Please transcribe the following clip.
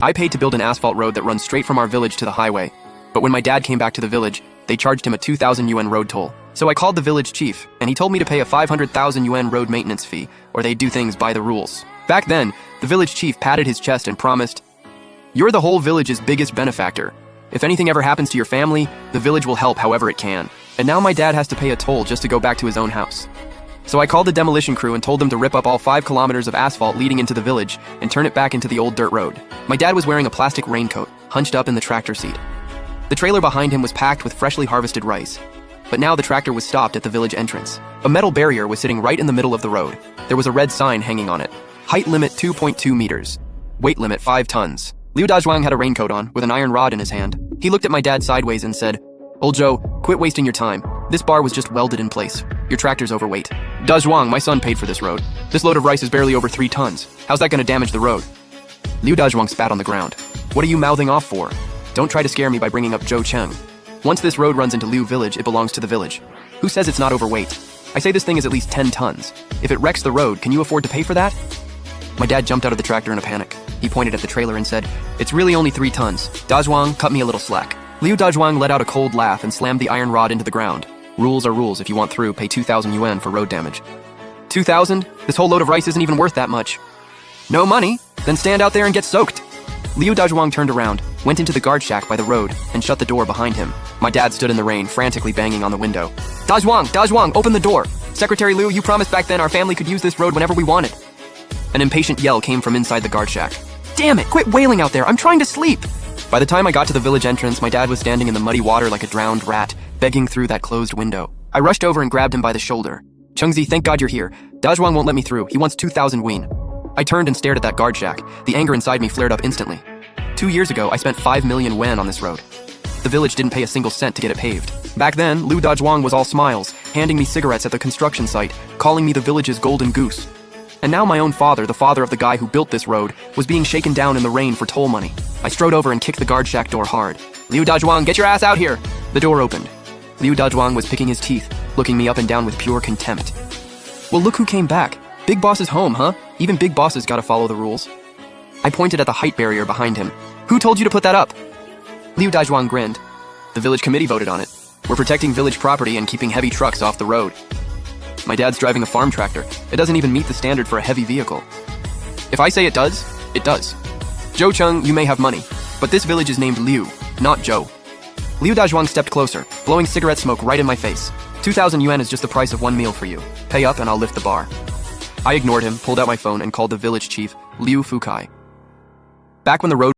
I paid to build an asphalt road that runs straight from our village to the highway, but when my dad came back to the village, they charged him a 2,000 yuan road toll. So I called the village chief, and he told me to pay a 500,000 yuan road maintenance fee, or they'd do things by the rules. Back then, the village chief patted his chest and promised, "You're the whole village's biggest benefactor. If anything ever happens to your family, the village will help however it can." And now my dad has to pay a toll just to go back to his own house. So I called the demolition crew and told them to rip up all 5 kilometers of asphalt leading into the village and turn it back into the old dirt road. My dad was wearing a plastic raincoat, hunched up in the tractor seat. The trailer behind him was packed with freshly harvested rice. But now the tractor was stopped at the village entrance. A metal barrier was sitting right in the middle of the road. There was a red sign hanging on it. Height limit 2.2 meters. Weight limit 5 tons. Liu Dazhuang had a raincoat on, with an iron rod in his hand. He looked at my dad sideways and said, "Old Joe, quit wasting your time. This bar was just welded in place. Your tractor's overweight." "Dazhuang, my son paid for this road. This load of rice is barely over 3 tons. How's that gonna damage the road?" Liu Dazhuang spat on the ground. "What are you mouthing off for? Don't try to scare me by bringing up Zhou Cheng. Once this road runs into Liu village, it belongs to the village. Who says it's not overweight? I say this thing is at least 10 tons. If it wrecks the road, can you afford to pay for that?" My dad jumped out of the tractor in a panic. He pointed at the trailer and said, "It's really only 3 tons. Dazhuang, cut me a little slack." Liu Dazhuang let out a cold laugh and slammed the iron rod into the ground. "Rules are rules. If you want through, pay 2,000 yuan for road damage." 2,000? This whole load of rice isn't even worth that much. "No money? Then stand out there and get soaked." Liu Dazhuang turned around, went into the guard shack by the road, and shut the door behind him. My dad stood in the rain, frantically banging on the window. Dazhuang, open the door! Secretary Liu, you promised back then our family could use this road whenever we wanted." An impatient yell came from inside the guard shack. "Damn it, quit wailing out there, I'm trying to sleep!" By the time I got to the village entrance, my dad was standing in the muddy water like a drowned rat, begging through that closed window. I rushed over and grabbed him by the shoulder. "Chengzi, thank God you're here. Dazhuang won't let me through. He wants 2,000 ween." I turned and stared at that guard shack. The anger inside me flared up instantly. 2 years ago, I spent 5 million yuan on this road. The village didn't pay a single cent to get it paved. Back then, Liu Dazhuang was all smiles, handing me cigarettes at the construction site, calling me the village's golden goose. And now my own father, the father of the guy who built this road, was being shaken down in the rain for toll money. I strode over and kicked the guard shack door hard. "Liu Dazhuang, get your ass out here!" The door opened. Liu Dazhuang was picking his teeth, looking me up and down with pure contempt. "Well, look who came back. Big boss is home, huh? Even big bosses gotta follow the rules." I pointed at the height barrier behind him. "Who told you to put that up?" Liu Dazhuang grinned. "The village committee voted on it. We're protecting village property and keeping heavy trucks off the road." My dad's driving a farm tractor. It doesn't even meet the standard for a heavy vehicle. If I say it does, it does. "Zhou Cheng, you may have money, but this village is named Liu, not Zhou." Liu Dazhuang stepped closer, blowing cigarette smoke right in my face. 2,000 yuan is just the price of one meal for you. Pay up and I'll lift the bar." I ignored him, pulled out my phone, and called the village chief, Liu Fukai. Back when the road